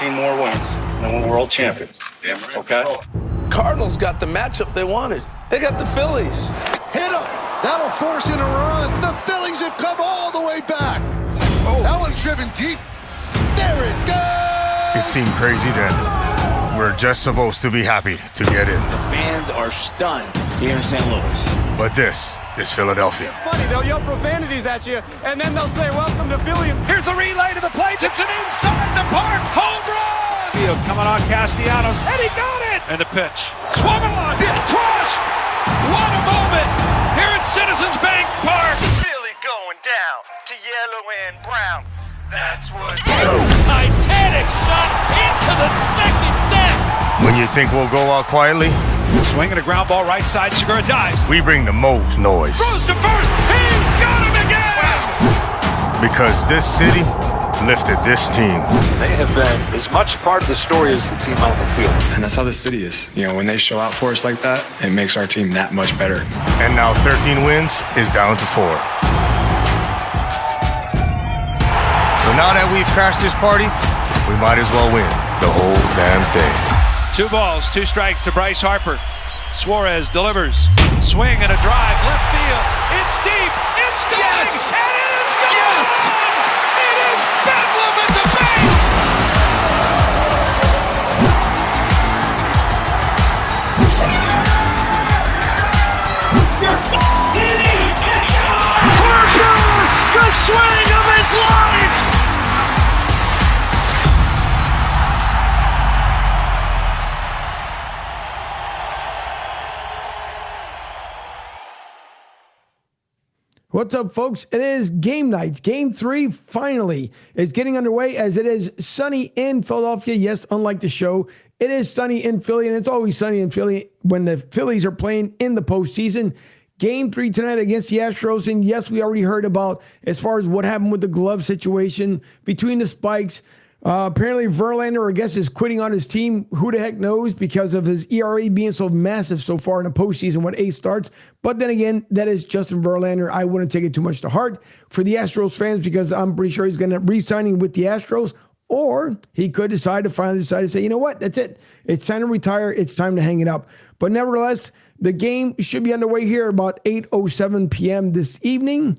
13 more wins, and we're world champions. Damn right. Okay? Cardinals got the matchup they wanted. They got the Phillies. Hit him. That'll force in a run. The Phillies have come all the way back. Oh. That one's driven deep. There it goes. It seemed crazy then. We're just supposed to be happy to get in. The fans are stunned here in St. Louis. But this is Philadelphia. It's funny, they'll yell profanities at you, and then they'll say, welcome to Philly. Here's the relay to the plate. It's an inside the park home run. Coming on Castellanos, and he got it. And the pitch. Swung on, crushed. What a moment here at Citizens Bank Park. Philly going down to yellow and brown. That's what. Titanic shot into the second deck. When you think we'll go out quietly, swinging a ground ball right side, Segura dives. we bring the most noise. Throws to first. He's got him again. Because this city lifted this team. They have been as much part of the story as the team on the field. And that's how the city is. You know, when they show out for us like that, it makes our team that much better. And now 13 wins is down to 4. So now that we've crashed this party, we might as well win the whole damn thing. 2 balls, 2 strikes to Bryce Harper. Suarez delivers. Swing and a drive. Left field. It's deep. It's going. Yes! And it is gone. Yes! It is bedlam at the base. Harper, the swing of his life. What's up, folks? It is game night. Game 3 finally is getting underway as it is sunny in Philadelphia. Yes, unlike the show, it is sunny in Philly, and it's always sunny in Philly when the Phillies are playing in the postseason. Game 3 tonight against the Astros, and yes, we already heard about as far as what happened with the glove situation between the spikes. Apparently, Verlander, I guess, is quitting on his team. Who the heck knows, because of his ERA being so massive so far in the postseason when 8 starts. But then again, that is Justin Verlander. I wouldn't take it too much to heart for the Astros fans because I'm pretty sure he's going to re-signing with the Astros. Or he could finally decide to say, you know what, that's it. It's time to retire. It's time to hang it up. But nevertheless, the game should be underway here about 8:07 p.m. this evening.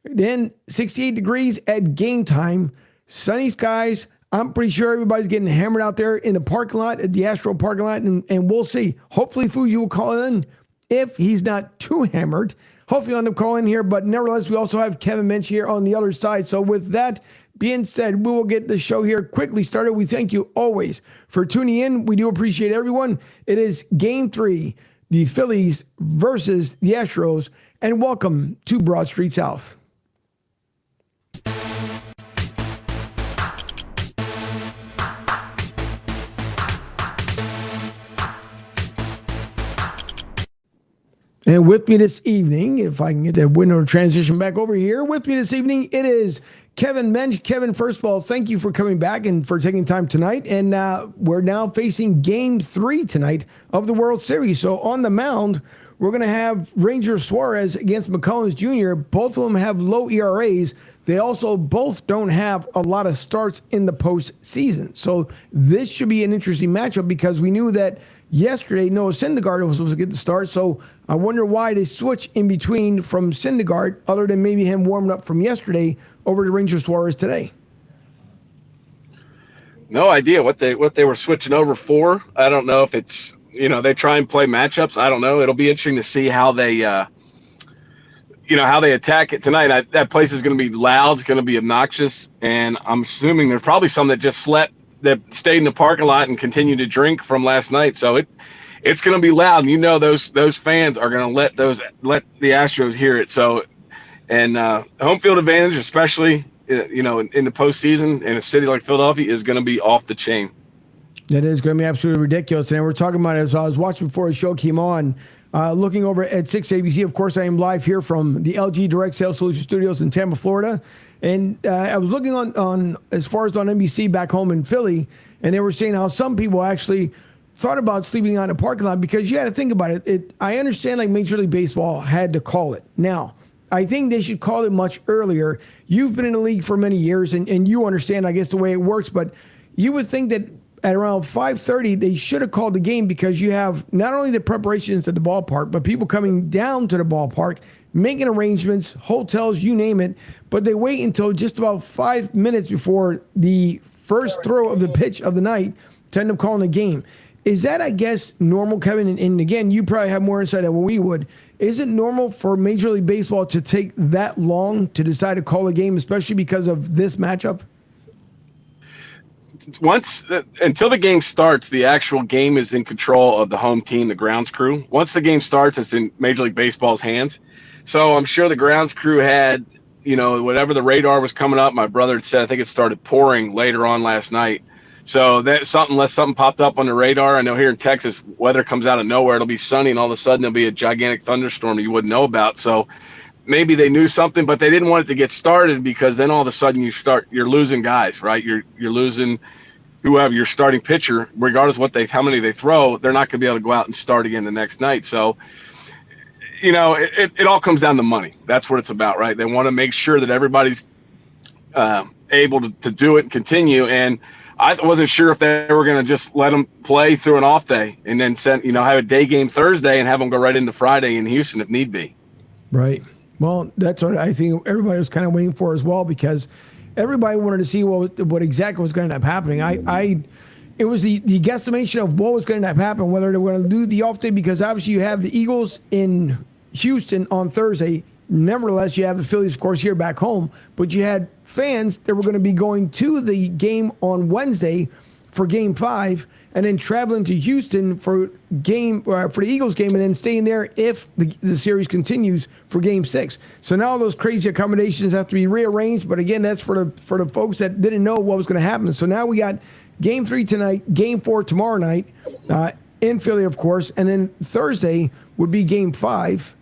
Then 68 degrees at game time. Sunny skies. I'm pretty sure everybody's getting hammered out there in the parking lot, at the Astro parking lot, and we'll see. Hopefully, Fuji will call in if he's not too hammered. Hopefully, he'll end up calling here, but nevertheless, we also have Kevin Mench here on the other side. So with that being said, we will get the show here quickly started. We thank you always for tuning in. We do appreciate everyone. It is Game 3, the Phillies versus the Astros, and welcome to Broad Street South. And with me this evening, if I can get that window transition back over here, with me this evening, it is Kevin Mench. Kevin, first of all, thank you for coming back and for taking time tonight. And we're now facing Game 3 tonight of the World Series. So on the mound, we're going to have Ranger Suarez against McCollins Jr. Both of them have low ERAs. They also both don't have a lot of starts in the postseason. So this should be an interesting matchup because we knew that yesterday Noah Syndergaard was supposed to get the start. So I wonder why they switch in between from Syndergaard, other than maybe him warming up from yesterday, over to Ranger Suarez today. No idea what they were switching over for. I don't know if it's, they try and play matchups. I don't know. It'll be interesting to see how they, how they attack it tonight. That place is going to be loud. It's going to be obnoxious. And I'm assuming there's probably some that just slept, that stayed in the parking lot and continued to drink from last night. So it's going to be loud. And those fans are going to let the Astros hear it. So, and home field advantage, especially, in the postseason in a city like Philadelphia, is going to be off the chain. That is going to be absolutely ridiculous. And we're talking about it as I was watching before the show came on, looking over at 6ABC. Of course, I am live here from the LG Direct Sales Solutions Studios in Tampa, Florida. And I was looking on as far as on NBC back home in Philly, and they were saying how some people actually thought about sleeping on a parking lot because you had to think about it. I understand like Major League Baseball had to call it. Now, I think they should call it much earlier. You've been in the league for many years, and you understand, I guess, the way it works. But, you would think that at around 5:30, they should have called the game because you have not only the preparations at the ballpark, but people coming down to the ballpark, making arrangements, hotels, you name it. But they wait until just about 5 minutes before the first throw of the pitch of the night to end up calling a game. Is that, I guess, normal, Kevin? And again, you probably have more insight than what we would. Is it normal for Major League Baseball to take that long to decide to call a game, especially because of this matchup? Until the game starts, the actual game is in control of the home team, the grounds crew. Once the game starts, it's in Major League Baseball's hands. So I'm sure the grounds crew had, whatever the radar was coming up. My brother had said, I think it started pouring later on last night. So that's unless something popped up on the radar. I know here in Texas, weather comes out of nowhere. It'll be sunny, and all of a sudden there'll be a gigantic thunderstorm you wouldn't know about. So maybe they knew something, but they didn't want it to get started because then all of a sudden you're losing guys, right? You're losing whoever your starting pitcher, regardless of how many they throw. They're not going to be able to go out and start again the next night. So, it all comes down to money. That's what it's about, right? They want to make sure that everybody's able to do it and continue. And I wasn't sure if they were going to just let them play through an off day and then have a day game Thursday and have them go right into Friday in Houston if need be. Right. Well, that's what I think everybody was kind of waiting for as well, because everybody wanted to see what exactly was going to end up happening. It was the guesstimation of what was going to end up happening, whether they were going to do the off day, because obviously you have the Eagles in Houston on Thursday. Nevertheless, you have the Phillies, of course, here back home, but you had fans that were going to be going to the game on Wednesday for Game 5, and then traveling to Houston for the Eagles game, and then staying there if the series continues for Game 6. So now those crazy accommodations have to be rearranged. But again, that's for the folks that didn't know what was going to happen. So now we got Game 3 tonight, Game 4 tomorrow night in Philly, of course, and then Thursday would be Game 5.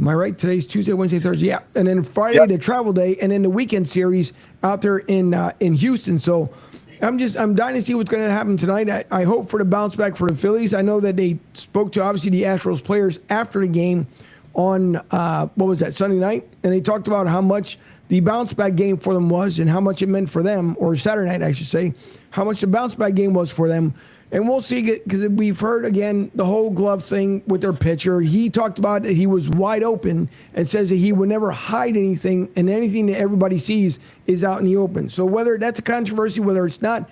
Am I right? Today's Tuesday, Wednesday, Thursday. Yeah. And then Friday, the travel day, and then the weekend series out there in Houston. So I'm dying to see what's going to happen tonight. I hope for the bounce back for the Phillies. I know that they spoke to, obviously, the Astros players after the game on, Sunday night? And they talked about how much the bounce back game for them was and how much it meant for them, or Saturday night, I should say, how much the bounce back game was for them. And we'll see, because we've heard, again, the whole glove thing with their pitcher. He talked about that he was wide open and says that he would never hide anything, and anything that everybody sees is out in the open. So whether that's a controversy, whether it's not,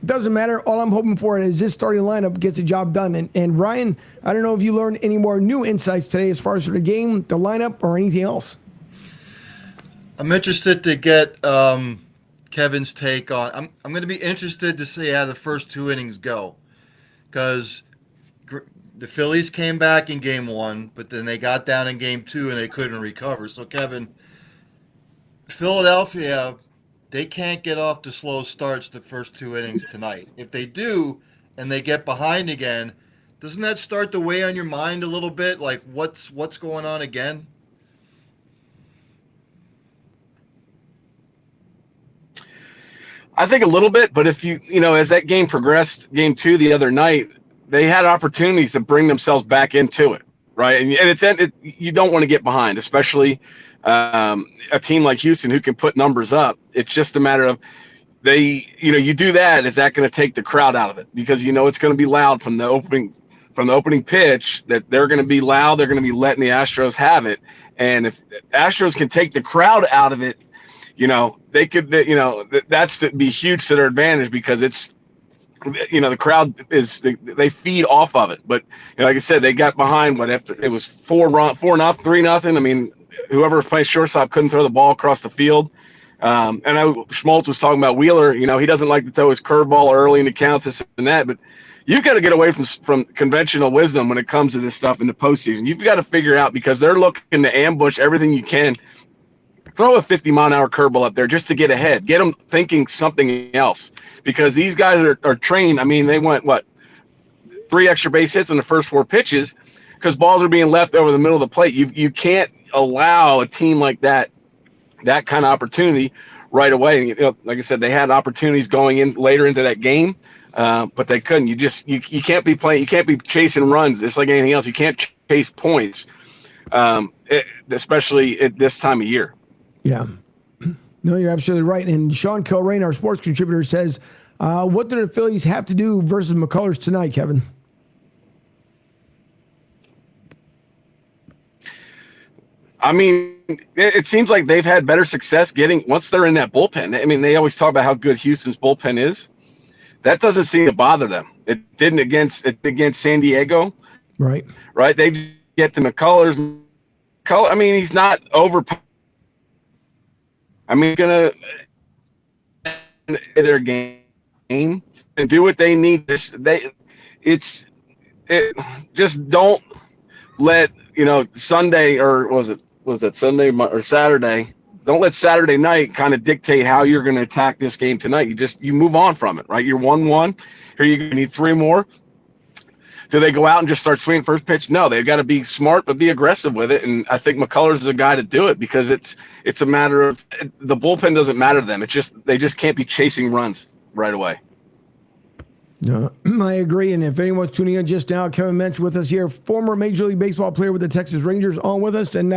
doesn't matter. All I'm hoping for is this starting lineup gets the job done. And Ryan, I don't know if you learned any more new insights today as far as for the game, the lineup, or anything else. I'm interested to get Kevin's take on. I'm going to be interested to see how the first two innings go, because the Phillies came back in Game 1, but then they got down in Game 2 and they couldn't recover. So, Kevin, Philadelphia, they can't get off to slow starts the first two innings tonight. If they do and they get behind again, doesn't that start to weigh on your mind a little bit? Like, what's going on again? I think a little bit, but if as that game progressed, Game 2 the other night, they had opportunities to bring themselves back into it, right? And you don't want to get behind, especially a team like Houston who can put numbers up. It's just a matter of you do that. Is that going to take the crowd out of it? Because it's going to be loud from the opening pitch. That they're going to be loud. They're going to be letting the Astros have it. And if Astros can take the crowd out of it, they could, that's to be huge to their advantage, because it's, the crowd they feed off of it. But like I said, they got behind, after it was 3-0. I mean, whoever plays shortstop couldn't throw the ball across the field. And Schmaltz was talking about Wheeler. He doesn't like to throw his curveball early in the counts, this and that. But you've got to get away from conventional wisdom when it comes to this stuff in the postseason. You've got to figure out, because they're looking to ambush everything you can. Throw a 50-mile-an-hour curveball up there just to get ahead. Get them thinking something else, because these guys are trained. I mean, they went, 3 extra base hits on the first 4 pitches because balls are being left over the middle of the plate. You can't allow a team like that kind of opportunity right away. Like I said, they had opportunities going in later into that game, but they couldn't. You can't be playing. You can't be chasing runs. It's like anything else. You can't chase points, especially at this time of year. Yeah. No, you're absolutely right. And Sean Kilrain, our sports contributor, says, What do the Phillies have to do versus McCullers tonight, Kevin? I mean, it seems like they've had better success once they're in that bullpen. I mean, they always talk about how good Houston's bullpen is. That doesn't seem to bother them. It didn't against San Diego. Right. Right. They get the McCullers. I mean, he's not over. I mean, gonna their game and do what they need. Just don't let Sunday, or was it Sunday or Saturday? Don't let Saturday night kind of dictate how you're going to attack this game tonight. You move on from it, right? You're 1-1. Here you need 3 more. Do they go out and just start swinging first pitch? No, they've got to be smart but be aggressive with it. And I think McCullers is a guy to do it, because it's a matter of the bullpen doesn't matter to them. They just can't be chasing runs right away. No, I agree. And if anyone's tuning in just now, Kevin Mench with us here, former Major League Baseball player with the Texas Rangers, on with us. And,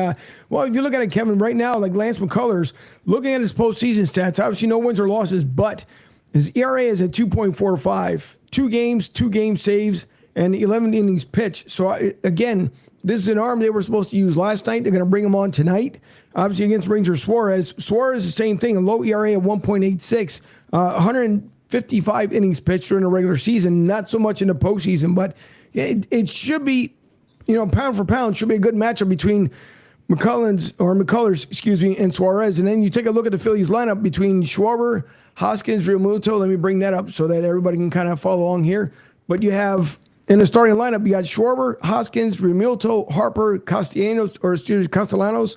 well, if you look at it, Kevin, right now, like Lance McCullers, looking at his postseason stats, obviously no wins or losses, but his ERA is at 2.45, 2 games, 2 game saves, and 11 innings pitched. So, again, this is an arm they were supposed to use last night. They're going to bring him on tonight. Obviously, against Ranger Suarez. Suarez, the same thing, a low ERA of 1.86, 155 innings pitched during the regular season, not so much in the postseason, but it should be, pound for pound, should be a good matchup between McCullers, and Suarez. And then you take a look at the Phillies lineup between Schwarber, Hoskins, Realmuto. Let me bring that up so that everybody can kind of follow along here. But you have, in the starting lineup, you got Schwarber, Hoskins, Realmuto, Harper, Castellanos,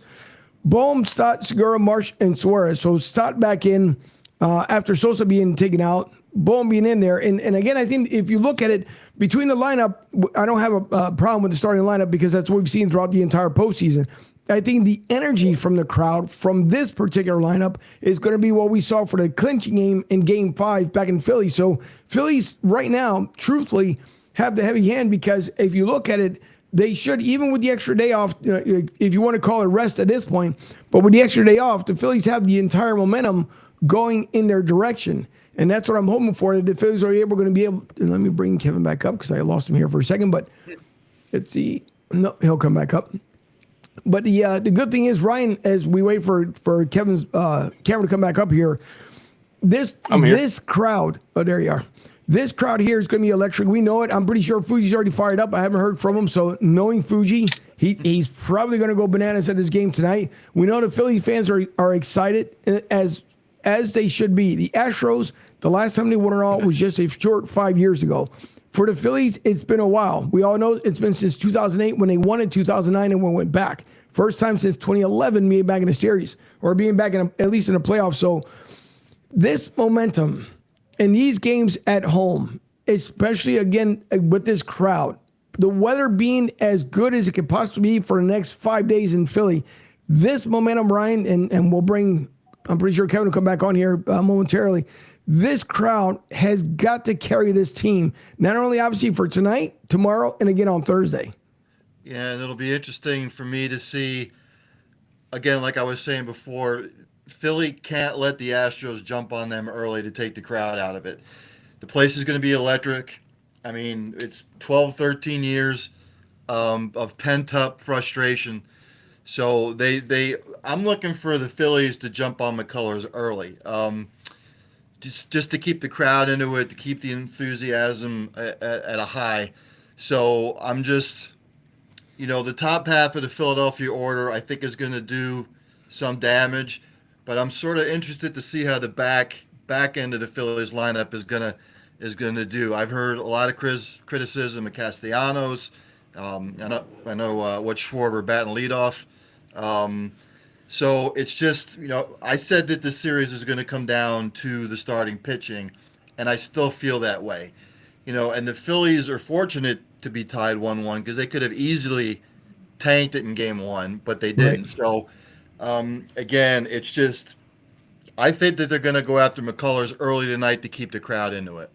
Bohm, Stott, Segura, Marsh, and Suarez. So Stott back in after Sosa being taken out, Bohm being in there. And again, I think if you look at it, between the lineup, I don't have a problem with the starting lineup, because that's what we've seen throughout the entire postseason. I think the energy from the crowd from this particular lineup is going to be what we saw for the clinching game in Game 5 back in Philly. So Phillies right now, truthfully, have the heavy hand, because if you look at it, they should, even with the extra day off, if you want to call it rest at this point, but with the extra day off, the Phillies have the entire momentum going in their direction. And that's what I'm hoping for, that the Phillies are going to be able, and let me bring Kevin back up, because I lost him here for a second, but no, he'll come back up. But the good thing is, Ryan, as we wait for Kevin's camera to come back up here, this crowd, oh, there you are. This crowd here is going to be electric. We know it. I'm pretty sure Fuji's already fired up. I haven't heard from him. So knowing Fuji, he's probably going to go bananas at this game tonight. We know the Philly fans are excited, as they should be. The Astros, the last time they won it all was just a short 5 years ago. For the Phillies, it's been a while. We all know it's been since 2008 when they won in 2009 and went back. First time since 2011 being back in the series, or being back at least in the playoffs. So this momentum in these games at home, especially again with this crowd, the weather being as good as it could possibly be for the next 5 days in Philly, this momentum, Ryan, and we'll bring, I'm pretty sure Kevin will come back on here momentarily. This crowd has got to carry this team, not only obviously for tonight, tomorrow, and again on Thursday. Yeah, and it'll be interesting for me to see, again, like I was saying before, Philly can't let the Astros jump on them early to take the crowd out of it. The place is going to be electric. I mean, it's 12, 13 years of pent-up frustration. So I'm looking for the Phillies to jump on McCullers early. Just to keep the crowd into it, to keep the enthusiasm at a high. So I'm just, the top half of the Philadelphia order, I think, is going to do some damage, but I'm sort of interested to see how the back end of the Phillies lineup is gonna do. I've heard a lot of criticism of Castellanos. I know what Schwarber batting leadoff. So it's just, I said that the series is going to come down to the starting pitching, and I still feel that way. And the Phillies are fortunate to be tied 1-1, because they could have easily tanked it in Game 1, but they didn't. Right. So, again, it's just, I think that they're going to go after McCullers early tonight to keep the crowd into it.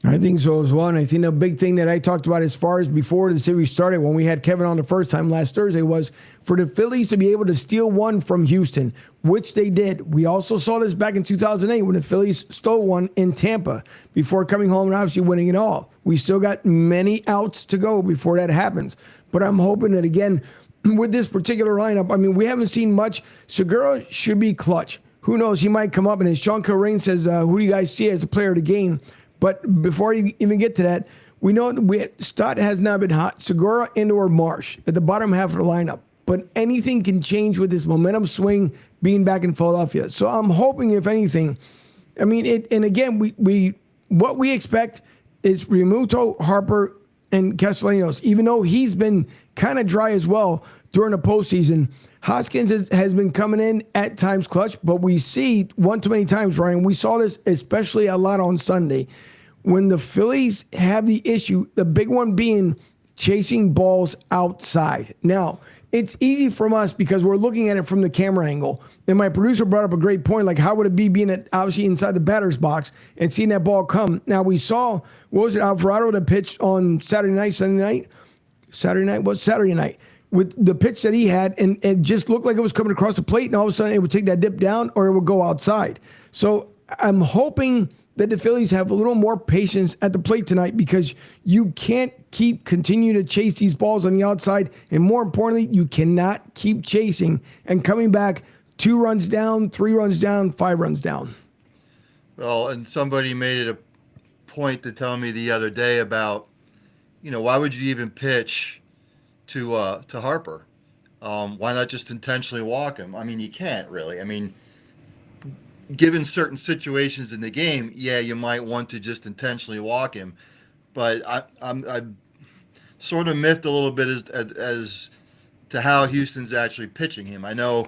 I think so as well. And I think the big thing that I talked about as far as before the series started, when we had Kevin on the first time last Thursday, was for the Phillies to be able to steal one from Houston, which they did. We also saw this back in 2008 when the Phillies stole one in Tampa before coming home and obviously winning it all. We still got many outs to go before that happens. But I'm hoping that, again, with this particular lineup, I mean, we haven't seen much. Segura should be clutch. Who knows? He might come up. And as Sean Kilrain says, who do you guys see as a player of the game? But before you even get to that, we know that Stott has not been hot. Segura and/or Marsh at the bottom half of the lineup. But anything can change with this momentum swing being back in Philadelphia. So I'm hoping, if anything, I mean, and again, what we expect is Realmuto, Harper, and Castellanos, even though he's been kind of dry as well during the postseason. Hoskins has been coming in at times clutch, but we see one too many times, Ryan. We saw this especially a lot on Sunday. When the Phillies have the issue, the big one being chasing balls outside. Now, it's easy from us because we're looking at it from the camera angle. And my producer brought up a great point, like how would it be being obviously inside the batter's box and seeing that ball come? Now, we saw, what was it, Alvarado that pitched on Saturday night, with the pitch that he had, and it just looked like it was coming across the plate, and all of a sudden it would take that dip down or it would go outside. So I'm hoping that the Phillies have a little more patience at the plate tonight, because you can't continue to chase these balls on the outside, and more importantly, you cannot keep chasing and coming back 2 runs down, 3 runs down, 5 runs down. Well, and somebody made it a point to tell me the other day about, why would you even pitch to Harper? Why not just intentionally walk him? I mean, you can't really. I mean, given certain situations in the game, yeah, you might want to just intentionally walk him. But I'm sort of miffed a little bit as to how Houston's actually pitching him. I know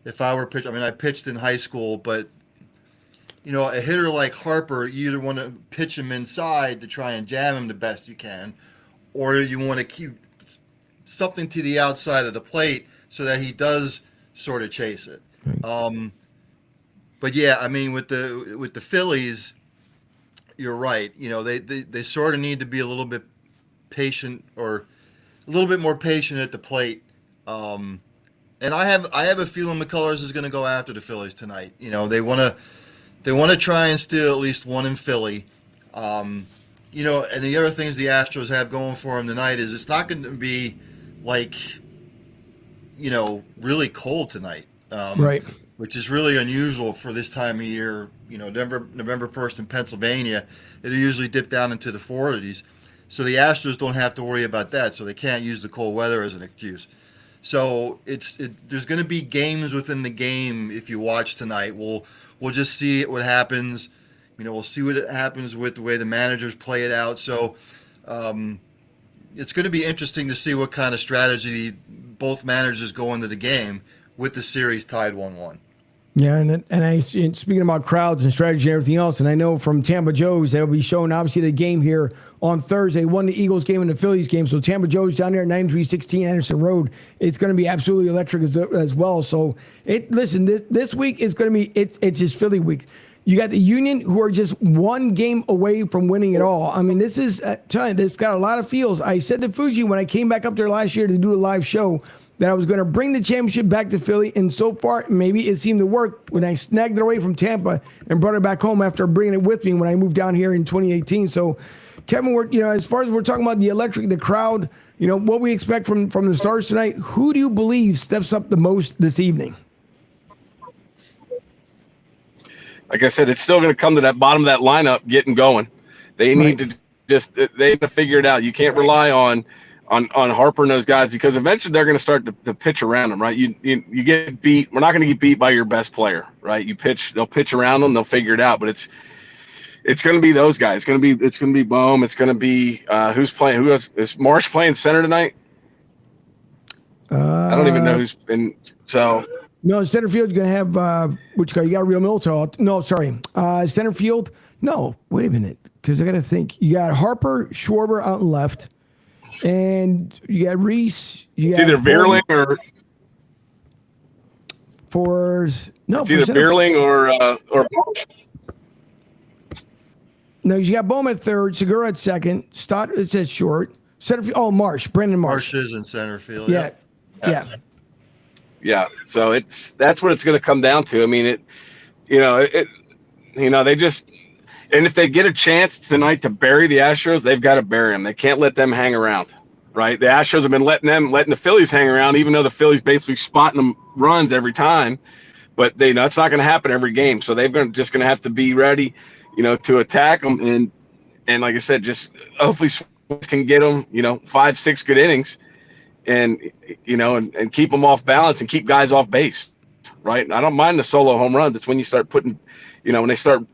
if I were pitching, I pitched in high school, but a hitter like Harper, you either want to pitch him inside to try and jam him the best you can, or you want to keep something to the outside of the plate so that he does sort of chase it. Right. But yeah, I mean, with the Phillies, you're right. They sort of need to be a little bit patient, or a little bit more patient at the plate. And I have a feeling McCullers is going to go after the Phillies tonight. They want to try and steal at least one in Philly. And the other things the Astros have going for them tonight is it's not going to be like, really cold tonight. Right. Which is really unusual for this time of year. November 1st in Pennsylvania, it'll usually dip down into the 40s. So the Astros don't have to worry about that, so they can't use the cold weather as an excuse. So there's going to be games within the game if you watch tonight. We'll just see what happens. We'll see what happens with the way the managers play it out. So it's going to be interesting to see what kind of strategy both managers go into the game with the series tied 1-1. Yeah, and speaking about crowds and strategy and everything else, and I know from Tampa Joe's, they'll be showing obviously the game here on Thursday, won the Eagles game and the Phillies game. So Tampa Joe's down there at 9316 Anderson Road. It's going to be absolutely electric as well. So this week is going to be, it's just Philly week. You got the Union, who are just one game away from winning it all. I mean, this is, telling you, this got a lot of feels. I said to Fuji when I came back up there last year to do a live show that I was going to bring the championship back to Philly, and so far, maybe it seemed to work when I snagged it away from Tampa and brought it back home after bringing it with me when I moved down here in 2018. So, Kevin, as far as we're talking about the crowd, what we expect from the Stars tonight, who do you believe steps up the most this evening? Like I said, it's still going to come to that bottom of that lineup getting going. They need to they have to figure it out. You can't rely on Harper and those guys, because eventually they're going to start to pitch around them, right? You get beat. We're not going to get beat by your best player, right? They'll pitch around them. They'll figure it out. But it's going to be those guys. It's going to be Bohm. It's going to be who's playing. Is Marsh playing center tonight? I don't even know who's been. So no, center field's going to have which guy? You got Real Milton. No, sorry, center field. No, wait a minute, because I got to think. You got Harper, Schwarber out and left. And you got Reese. It's either Beerling or for no. It's either Beerling or Marsh. No, you got Bowman at third, Segura at second, Stott is at short, center field. Oh, Brandon Marsh. Marsh is in center field. Yeah. Yeah. So that's what it's going to come down to. I mean, they just, and if they get a chance tonight to bury the Astros, they've got to bury them. They can't let them hang around, right? The Astros have been letting the Phillies hang around, even though the Phillies basically spotting them runs every time. But it's not going to happen every game. So they're just going to have to be ready, to attack them. And like I said, just hopefully can get them, 5-6 good innings, and keep them off balance and keep guys off base, right? I don't mind the solo home runs. It's when you start putting, when they start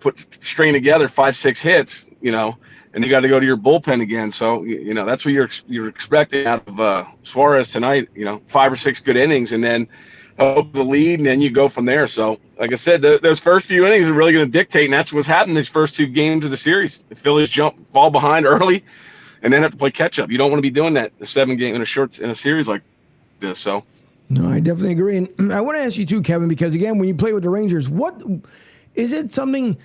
stringing together 5-6 hits, and you got to go to your bullpen again. So, that's what you're expecting out of Suarez tonight, 5 or 6 good innings, and then hope the lead, and then you go from there. So, like I said, those first few innings are really going to dictate, and that's what's happened these first 2 games of the series. The Phillies fall behind early, and then have to play catch up. You don't want to be doing that in a series like this. So, no, I definitely agree. And I want to ask you too, Kevin, because again, when you play with the Rangers, what is it? Something.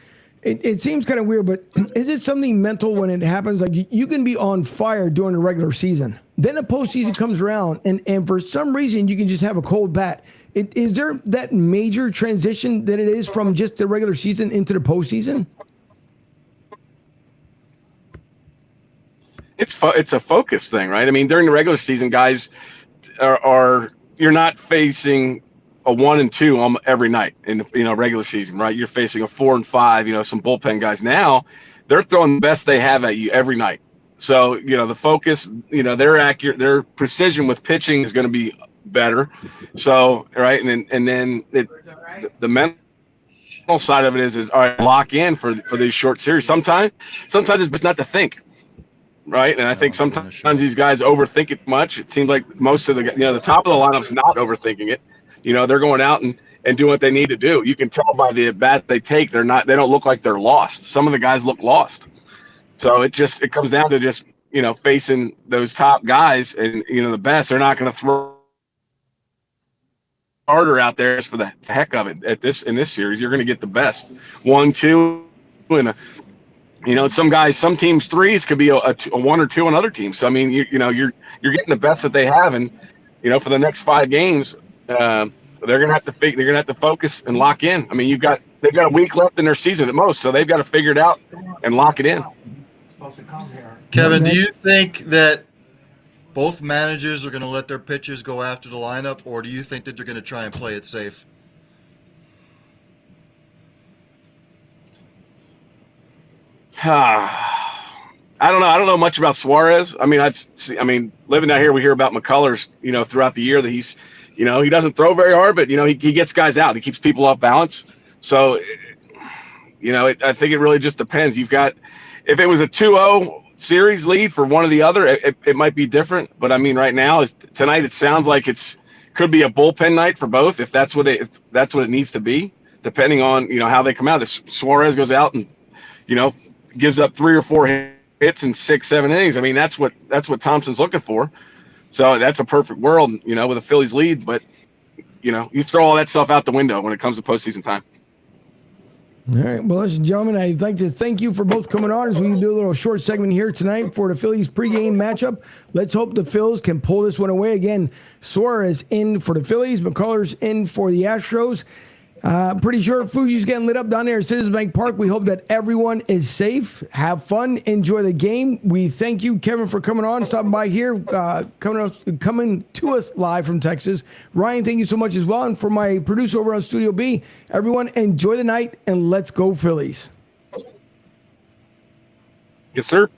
It seems kind of weird, but is it something mental when it happens? Like you can be on fire during the regular season. Then the postseason comes around, and for some reason, you can just have a cold bat. Is there that major transition that it is from just the regular season into the postseason? It's a focus thing, right? I mean, during the regular season, guys are you're not facing a 1 and 2 every night in the regular season, right? You're facing a 4 and 5, some bullpen guys. Now they're throwing the best they have at you every night. So, the focus, their precision with pitching is going to be better. So, right. And then the mental side of it is all right, lock in for these short series. Sometimes it's best not to think. Right. And I think sometimes these guys overthink it much. It seems like most of the top of the lineup's not overthinking it. They're going out and doing what they need to do. You can tell by the at-bat they take, they don't look like they're lost. Some of the guys look lost. So it comes down to just, facing those top guys and, the best. They're not going to throw harder out there just for the heck of it in this series. You're going to get the best 1, 2, and some teams threes could be a 1 or 2 on other teams. So, I mean, you're getting the best that they have. And, for the next 5 games, they're gonna have to focus and lock in. I mean, they've got a week left in their season at most, so they've got to figure it out and lock it in. Kevin, do you think that both managers are going to let their pitchers go after the lineup, or do you think that they're going to try and play it safe? I don't know. I don't know much about Suarez. I mean, living out here, we hear about McCullers, throughout the year that he's, he doesn't throw very hard, but, he gets guys out. He keeps people off balance. So, I think it really just depends. You've got, if it was a 2-0 series lead for one or the other, it might be different. But I mean, right now, tonight, it sounds like could be a bullpen night for both, if that's what it needs to be, depending on, how they come out. If Suarez goes out and, gives up 3 or 4 hits in 6-7 innings, I mean, that's what Thompson's looking for. So that's a perfect world, with a Phillies lead. But, you throw all that stuff out the window when it comes to postseason time. All right. Well, ladies and gentlemen, I'd like to thank you for both coming on as we do a little short segment here tonight for the Phillies pregame matchup. Let's hope the Phils can pull this one away. Again, Suarez in for the Phillies, McCullers in for the Astros. Pretty sure Fuji's getting lit up down there at Citizens Bank Park. We hope that everyone is safe. Have fun. Enjoy the game. We thank you, Kevin, for coming on, stopping by here, coming to us live from Texas. Ryan, thank you so much as well. And for my producer over on Studio B, everyone enjoy the night and let's go Phillies. Yes, sir.